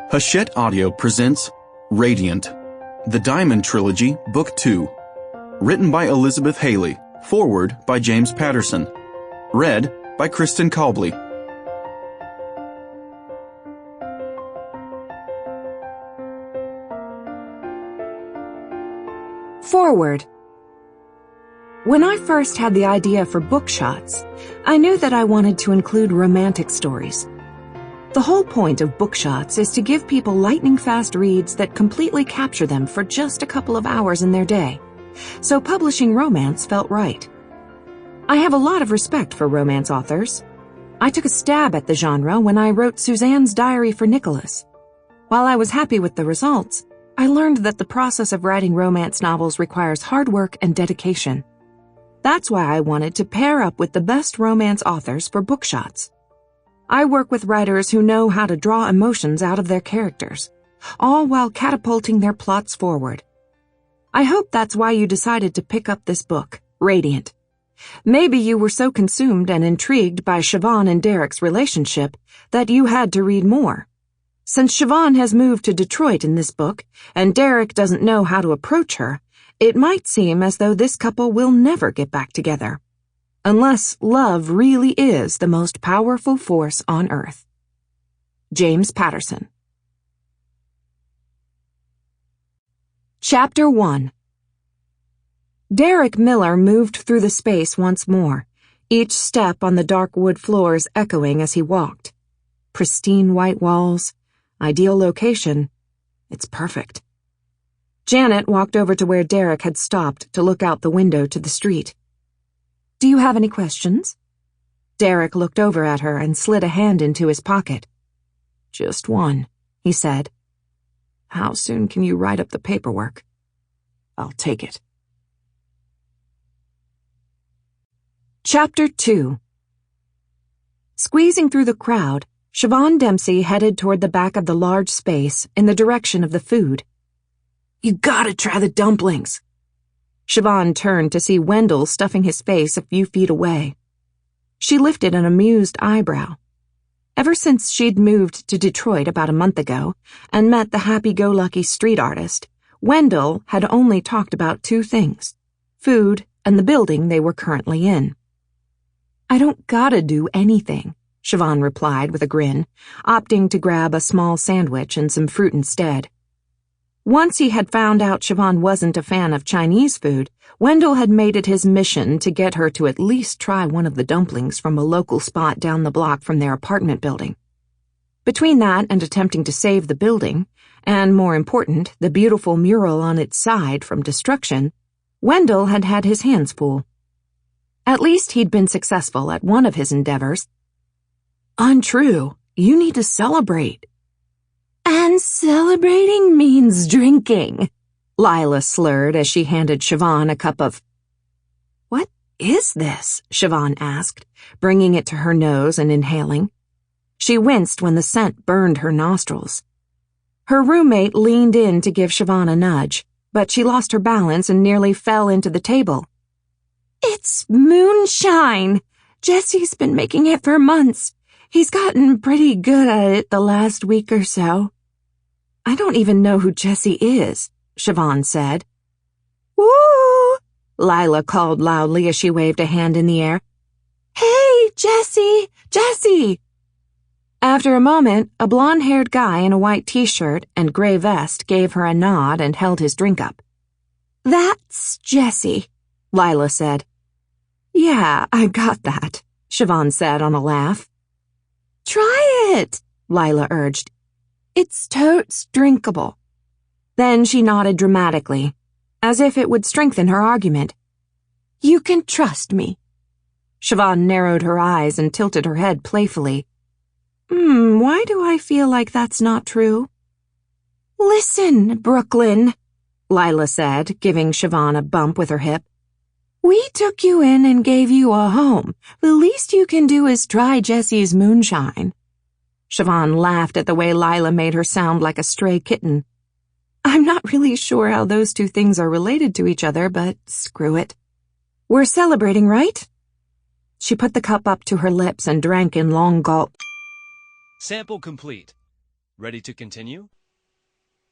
Hachette Audio presents Radiant, The Diamond Trilogy, Book 2. Written by Elizabeth Hayley. Foreword by James Patterson. Read by Kristin Kalbli. Foreword. When I first had the idea for BookShots, I knew that I wanted to include romantic stories. The whole point of BookShots is to give people lightning-fast reads that completely capture them for just a couple of hours in their day. So publishing romance felt right. I have a lot of respect for romance authors. I took a stab at the genre when I wrote Suzanne's Diary for Nicholas. While I was happy with the results, I learned that the process of writing romance novels requires hard work and dedication. That's why I wanted to pair up with the best romance authors for BookShots. I work with writers who know how to draw emotions out of their characters, all while catapulting their plots forward. I hope that's why you decided to pick up this book, Radiant. Maybe you were so consumed and intrigued by Siobhan and Derick's relationship that you had to read more. Since Siobhan has moved to Detroit in this book, and Derick doesn't know how to approach her, it might seem as though this couple will never get back together. Unless love really is the most powerful force on earth. James Patterson. Chapter 1. Derick Miller moved through the space once more, each step on the dark wood floors echoing as he walked. Pristine white walls, ideal location. It's perfect. Janet walked over to where Derick had stopped to look out the window to the street. Do you have any questions? Derick looked over at her and slid a hand into his pocket. Just one, he said. How soon can you write up the paperwork? I'll take it. Chapter 2. Squeezing through the crowd, Siobhan Dempsey headed toward the back of the large space in the direction of the food. You gotta try the dumplings. Siobhan turned to see Wendell stuffing his face a few feet away. She lifted an amused eyebrow. Ever since she'd moved to Detroit about a month ago and met the happy-go-lucky street artist, Wendell had only talked about two things: food and the building they were currently in. I don't gotta do anything, Siobhan replied with a grin, opting to grab a small sandwich and some fruit instead. Once he had found out Siobhan wasn't a fan of Chinese food, Wendell had made it his mission to get her to at least try one of the dumplings from a local spot down the block from their apartment building. Between that and attempting to save the building, and more important, the beautiful mural on its side from destruction, Wendell had had his hands full. At least he'd been successful at one of his endeavors. Untrue. You need to celebrate. And celebrating means drinking, Lila slurred as she handed Siobhan a cup of... What is this? Siobhan asked, bringing it to her nose and inhaling. She winced when the scent burned her nostrils. Her roommate leaned in to give Siobhan a nudge, but she lost her balance and nearly fell into the table. It's moonshine! Jesse's been making it for months. He's gotten pretty good at it the last week or so. I don't even know who Jesse is, Siobhan said. Woo! Lila called loudly as she waved a hand in the air. Hey, Jesse! Jesse! After a moment, a blonde-haired guy in a white t-shirt and gray vest gave her a nod and held his drink up. That's Jesse, Lila said. Yeah, I got that, Siobhan said on a laugh. Try it, Lila urged. It's totes drinkable. Then she nodded dramatically, as if it would strengthen her argument. You can trust me. Siobhan narrowed her eyes and tilted her head playfully. Why do I feel like that's not true? Listen, Brooklyn, Lila said, giving Siobhan a bump with her hip. We took you in and gave you a home. The least you can do is try Jesse's moonshine. Siobhan laughed at the way Lila made her sound like a stray kitten. I'm not really sure how those two things are related to each other, but screw it. We're celebrating, right? She put the cup up to her lips and drank in long gulps. Sample complete. Ready to continue?